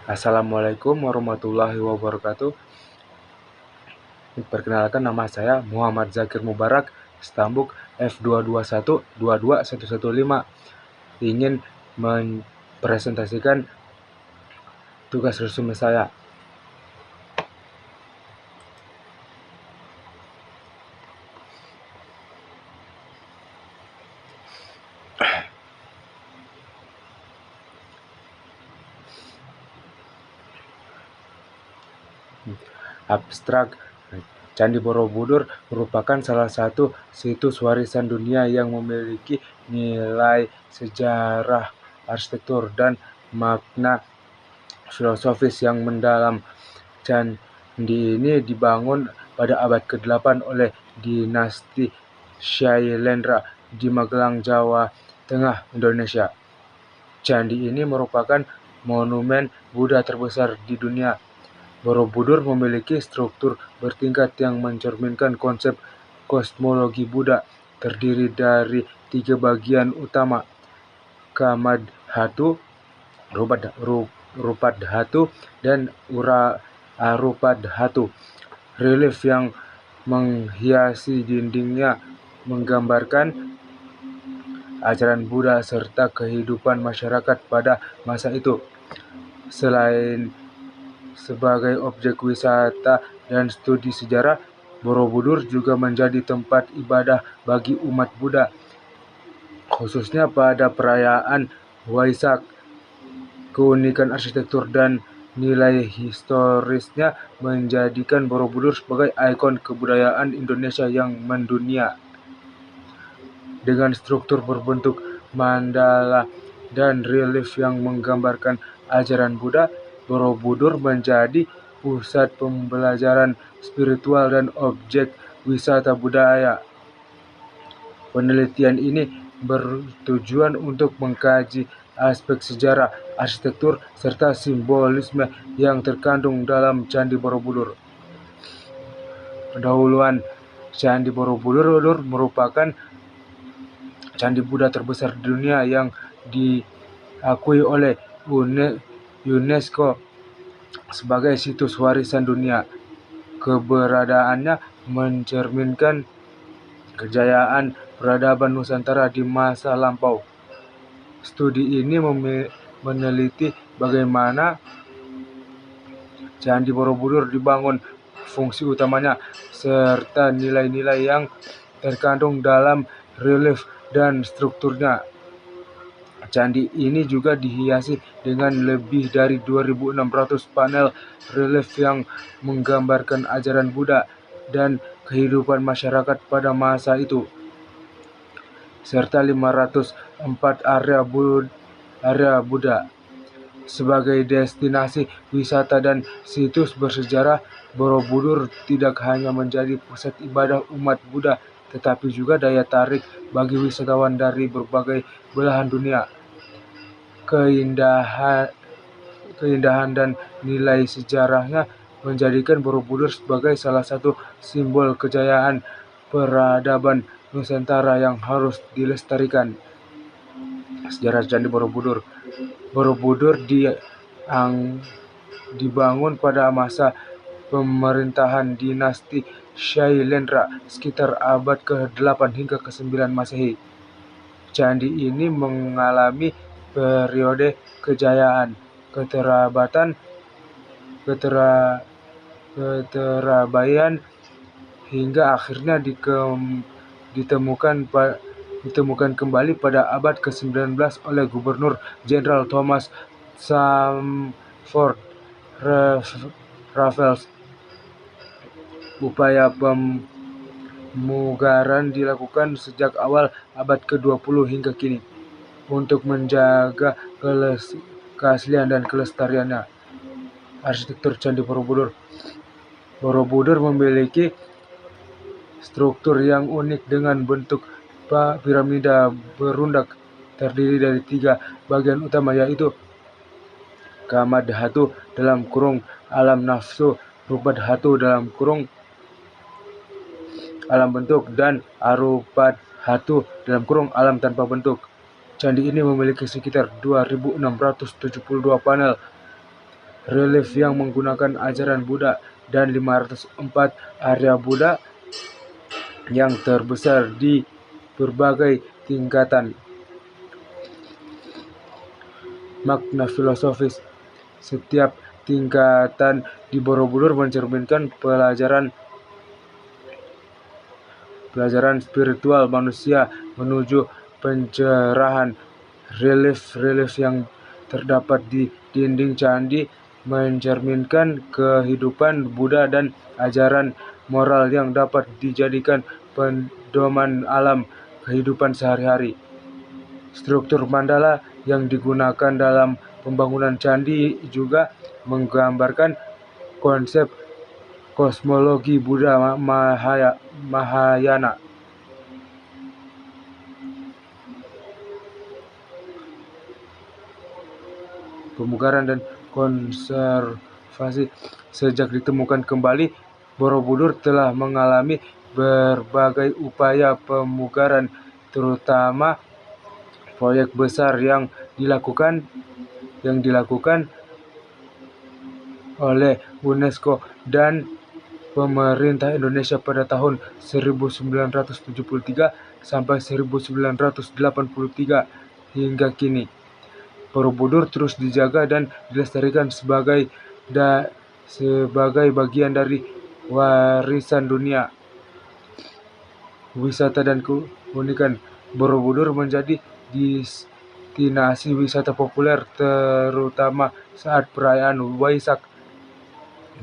Assalamualaikum warahmatullahi wabarakatuh. Perkenalkan, nama saya Muhammad Zakir Mubarak, stambuk F22122115. Ingin mempresentasikan tugas resume saya. Abstrak. Candi Borobudur merupakan salah satu situs warisan dunia yang memiliki nilai sejarah, arsitektur, dan makna filosofis yang mendalam. Candi ini dibangun pada abad ke-8 oleh dinasti Shailendra di Magelang, Jawa Tengah, Indonesia. Candi ini merupakan monumen Buddha terbesar di dunia. Borobudur memiliki struktur bertingkat yang mencerminkan konsep kosmologi Buddha, terdiri dari 3 bagian utama: Kamadhatu, Rupadhatu, dan Arupadhatu. Relief yang menghiasi dindingnya menggambarkan ajaran Buddha serta kehidupan masyarakat pada masa itu. Selain sebagai objek wisata dan studi sejarah, Borobudur juga menjadi tempat ibadah bagi umat Buddha, khususnya pada perayaan Waisak. Keunikan arsitektur dan nilai historisnya menjadikan Borobudur sebagai ikon kebudayaan Indonesia yang mendunia. Dengan struktur berbentuk mandala dan relief yang menggambarkan ajaran Buddha, Borobudur menjadi pusat pembelajaran spiritual dan objek wisata budaya. Penelitian ini bertujuan untuk mengkaji aspek sejarah, arsitektur, serta simbolisme yang terkandung dalam Candi Borobudur. Pendahuluan. Candi Borobudur merupakan candi Buddha terbesar di dunia yang diakui oleh UNESCO sebagai situs warisan dunia. Keberadaannya mencerminkan kejayaan peradaban Nusantara di masa lampau. Studi ini meneliti bagaimana Candi Borobudur dibangun, fungsi utamanya, serta nilai-nilai yang terkandung dalam relief dan strukturnya. Candi ini juga dihiasi dengan lebih dari 2.600 panel relief yang menggambarkan ajaran Buddha dan kehidupan masyarakat pada masa itu, serta 504 area Buddha. Sebagai destinasi wisata dan situs bersejarah, Borobudur tidak hanya menjadi pusat ibadah umat Buddha, tetapi juga daya tarik bagi wisatawan dari berbagai belahan dunia. Keindahan dan nilai sejarahnya menjadikan Borobudur sebagai salah satu simbol kejayaan peradaban Nusantara yang harus dilestarikan. Sejarah Candi Borobudur. Borobudur dibangun pada masa pemerintahan dinasti Shailendra sekitar abad ke-8 hingga ke-9 Masehi. Candi ini mengalami periode kejayaan, keterabaian, hingga akhirnya ditemukan kembali pada abad ke-19 oleh Gubernur Jenderal Thomas Stamford Raffles. Upaya pemugaran dilakukan sejak awal abad ke-20 hingga kini untuk menjaga keaslian dan kelestariannya. Arsitektur Candi Borobudur. Borobudur memiliki struktur yang unik dengan bentuk piramida berundak, terdiri dari 3 bagian utama, yaitu Kamadhatu (alam nafsu), Rupadhatu (alam bentuk), dan Arupadhatu (alam tanpa bentuk). Candi ini memiliki sekitar 2.672 panel relief yang menggunakan ajaran Buddha, dan 504 area Buddha yang terbesar di berbagai tingkatan. Makna filosofis setiap tingkatan di Borobudur mencerminkan pelajaran spiritual manusia menuju pencerahan. Relief-relief yang terdapat di dinding candi mencerminkan kehidupan Buddha dan ajaran moral yang dapat dijadikan pedoman alam kehidupan sehari-hari. Struktur mandala yang digunakan dalam pembangunan candi juga menggambarkan konsep kosmologi Buddha Mahayana. Pemugaran dan konservasi. Sejak ditemukan kembali, Borobudur telah mengalami berbagai upaya pemugaran, terutama proyek besar yang dilakukan oleh UNESCO dan pemerintah Indonesia pada tahun 1973 sampai 1983 hingga kini. Borobudur terus dijaga dan dilestarikan sebagai bagian dari warisan dunia. Wisata dan keunikan. Borobudur menjadi destinasi wisata populer terutama saat perayaan Waisak,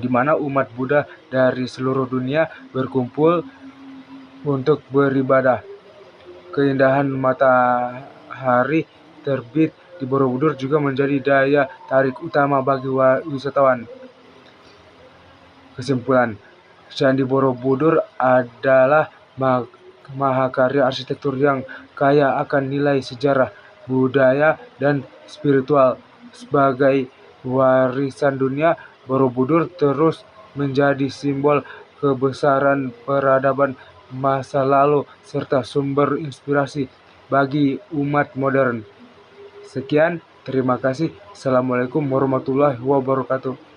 di mana umat Buddha dari seluruh dunia berkumpul untuk beribadah. Keindahan matahari terbit di Borobudur juga menjadi daya tarik utama bagi wisatawan. Kesimpulan, Candi Borobudur adalah mahakarya arsitektur yang kaya akan nilai sejarah, budaya, dan spiritual. Sebagai warisan dunia, Borobudur terus menjadi simbol kebesaran peradaban masa lalu serta sumber inspirasi bagi umat modern. Sekian, terima kasih. Assalamualaikum warahmatullahi wabarakatuh.